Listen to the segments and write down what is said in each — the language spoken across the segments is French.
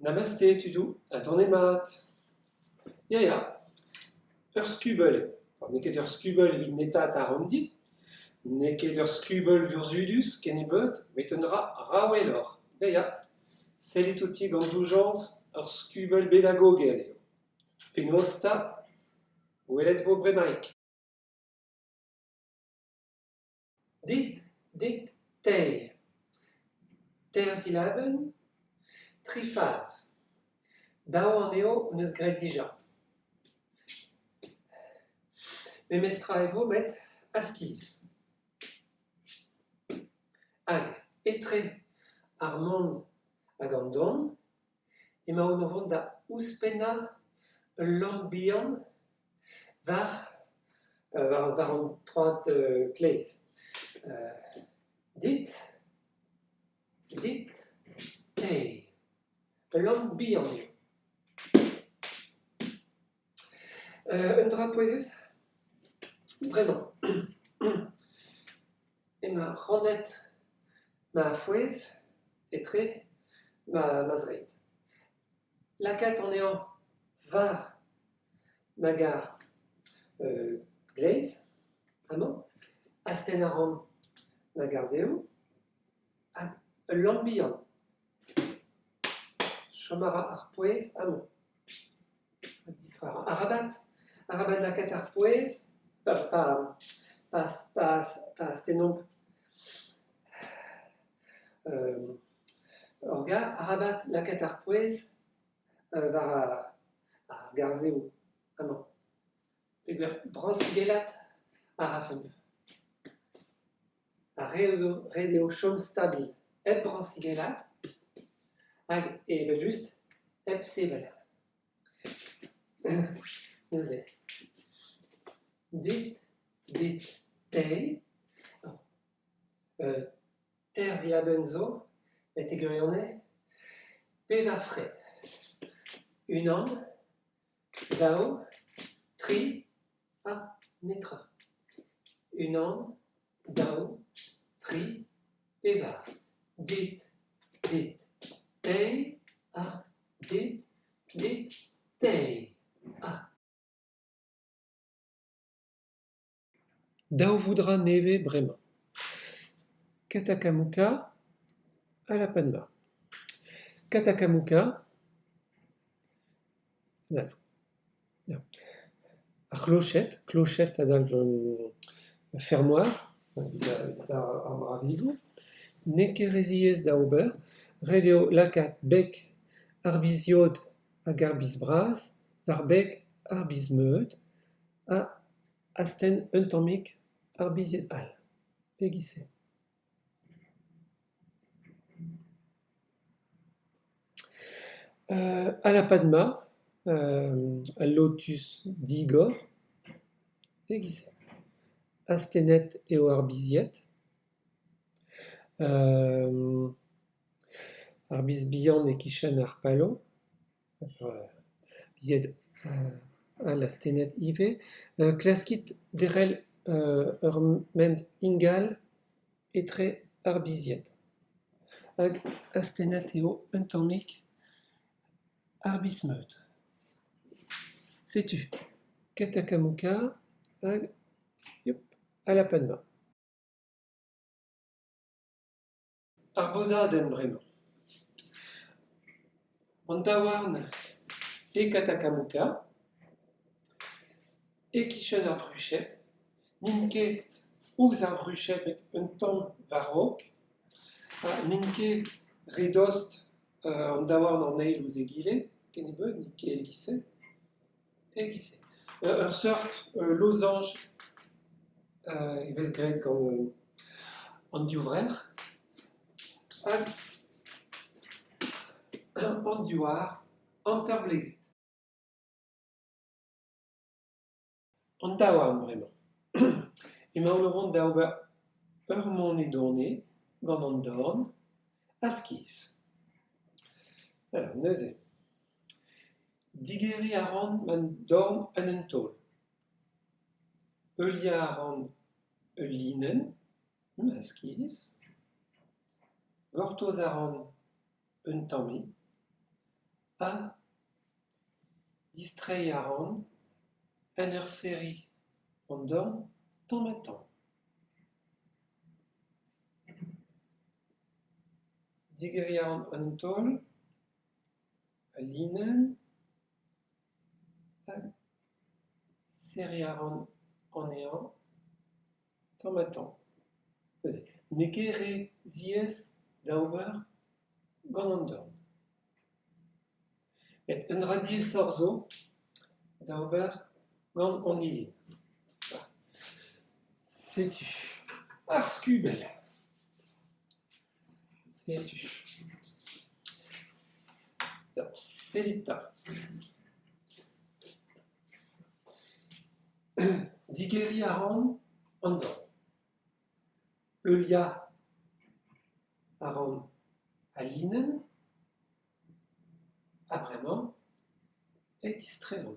Namasté, Tudou, attendez mat. Ja, ja, ur skubel. Ne ket ur skubel evit netat a randit, ne ket ur skubel vurzudus ken e beut, met un rawelor. Ja, ja, sellit outi gant doujans ur skubel bedagogel eo. Penaosta, welet vo bremaik. Dit, tei. Terzilaben, trifaz. Daou an eo neus gret dija. Memestra e vo met askiz. Hag etre ar mont hag an don, ema o vont da ouspenna ul lamp bihan var an troad kleiz. Dit, tei. Ul lamp bihan eo. Un dra poezus? Bremañ. Ema randet ma fouez etre ma zreid. Lakat an ean var ma gar gleiz, amañ, asten a ran ma gar deo, hag ul lamp bihan. Chomara ar poez amañ. Arabat lakat ar poez, pa astenomp orga, arabat lakat ar poez war a garzeo amañ. Peogwir brañsigelat a rafemp. A red eo chom stabil hep brañsigelat hag evel just hep sevel. Neuze. Dit, tei. Terzilaben zo, met egurionne, pe var fred. Unan, dao, tri, netra. Unan, dao, tri, pe var. Dit, tei, dit, tei. Daou voudra neve bremañ. Katakamouka a la Padma. Katakamouka, ar clochette a dal fermoar, ar bravigou, ne ket reziez da ober, red eo lakat bek arbiziod hag arbiz braz, war bek arbiz meud, a asten un tammig arbiziet all. Pegise. A la Padma, a lotus digor, pegise. Astenet eo arbiziet, arbiz bihan e kichen ar palo, arbiziet al astenet ive. Klaskit derel ur mend ingal etre arbiziet. Hag astenet eo un tammig arbiz meud. Setu, Katakamouka hag a la Padma. Ar bozadenn bremañ. An daouarn e Katakamouka, e kichen ar vruchet, n'int ket ouzh ar vruchet met un tamm war-raok, n'int ket redost an daouarn an eil ouzh egile, ken e beut, n'int ket egise. Ur seurt losange e vez graet gant an div-vrec'h, hag an diwar anter-bleget. An daouarn bremañ. Emaon o vont da ober ur mont edone gant an dorn, askiz. Neuze. Digeriñ a ran man dorn an entol. Euliñ a ran ul linen, askiz. Gortoz a ran un tammig, a distreiaron en serie ondom tomaton. Digeriaron antol alinen seriaron onean tomaton. Nekere zies dauber gant an dorn. Et un radies orzo dauber gant an ilin. Setu. Ar skubel. Setu. Selita. Digeri aran an dorn. Eulia aran alinen, abremañ, et distreon.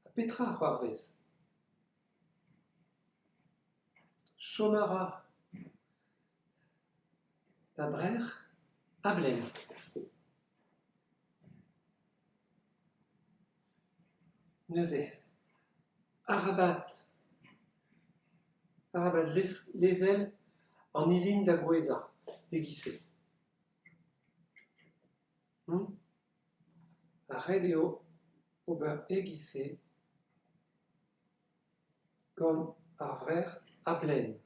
A petra ar c'hoarvez. Chomara da brer a blen. Neuze. Arabat lezel an ilin da gweza egise. A red eo ober egise gant ar vrer a blen.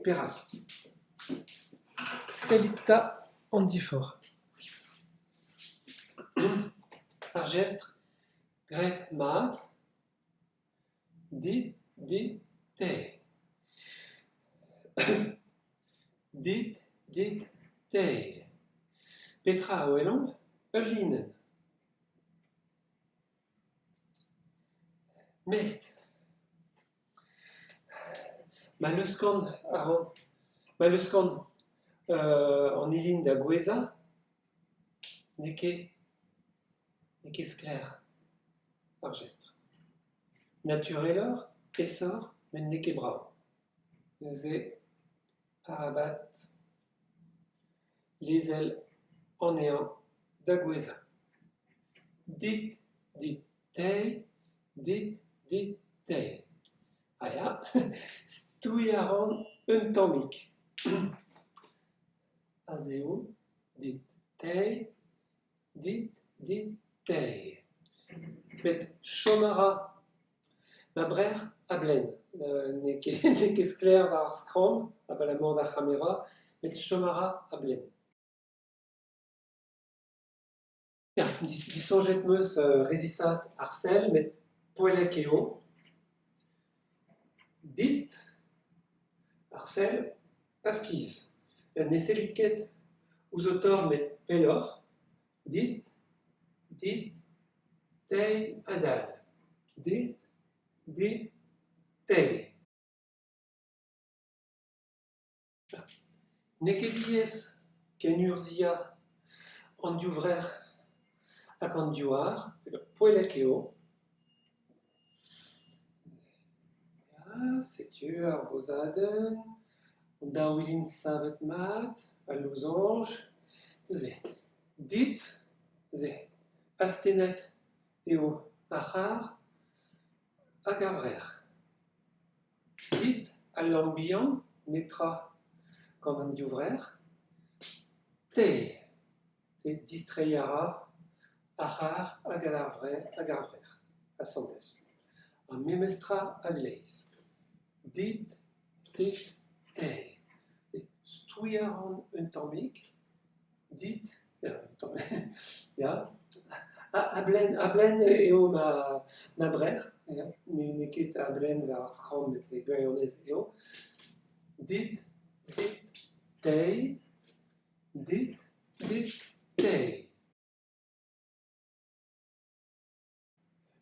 Perak. Selita an difor. Ar gestre gret mat dit te. Dit te. Petra a oelan ul linen. Met. Ma leuskan an ilin da gweza ne ket skler ar gestre. Naturelor, essor, men ne ket brav. Neuze arabat lezel anean da gweza. Dit tei. Aya, stouiaran un tammik. Azeo, dit tei. Bet chomara ma brer a blen. Ne ket skler war skram, a balamant da chamera, bet chomara a blen. Disonjet meus rezisat ar sel, met poelek eo. Dit ar sel a skiz. Ne selit ket ouzotor met pelor. Dit tei adal. Dit tei. Ne ket diez ken urzia an diou-vrer hag an diouar, poelek eo. Setu ar bozadenn, da ouilin savet mat, a losange. Dit, astenet eo achar hag ar vrer. Dit al lambian, netra gant an diou-vrer. Te, distreiara achar hag ar vrer, assemblez. An memestra a gleiz. Dit tei. Stouiaran un tammik. Dit, a blen eo ma brer. Ne ket a blen war skram met e gwirionez eo. Dit tei.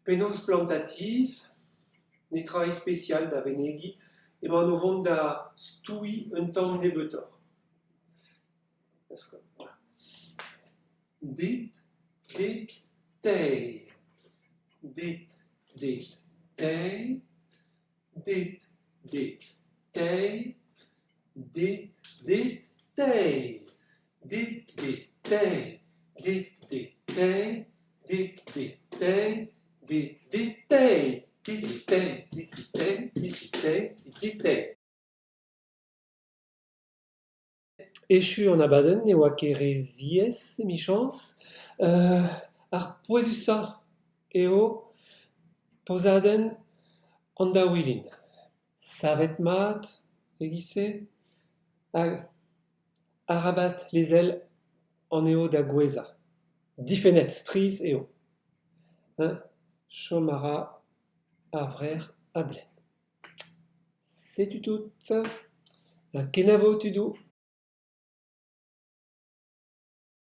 Penaos plantatiz, netra e spécial da venegi, emañ o vont da stoui un tamm nebetor. Dit tei. Dit tei. Dit tei. Dit tei. Dit, dit, tei, dit, dit, tei, dit, dit, tei, dit, dit, tei, dit, dit, tei, dit, dit, tei, dit, dit, tei, dit, dit, tei. Echu en abaden ne oa ket re ziez emichans. Ar poezusa eo pozadenn an da wilin. Savet mat, egise, hag arabat lezel an eo da gweza. Difennet, striz eo. Chom a ra ar vrer a blen. Setu tout. Kenavo tudou.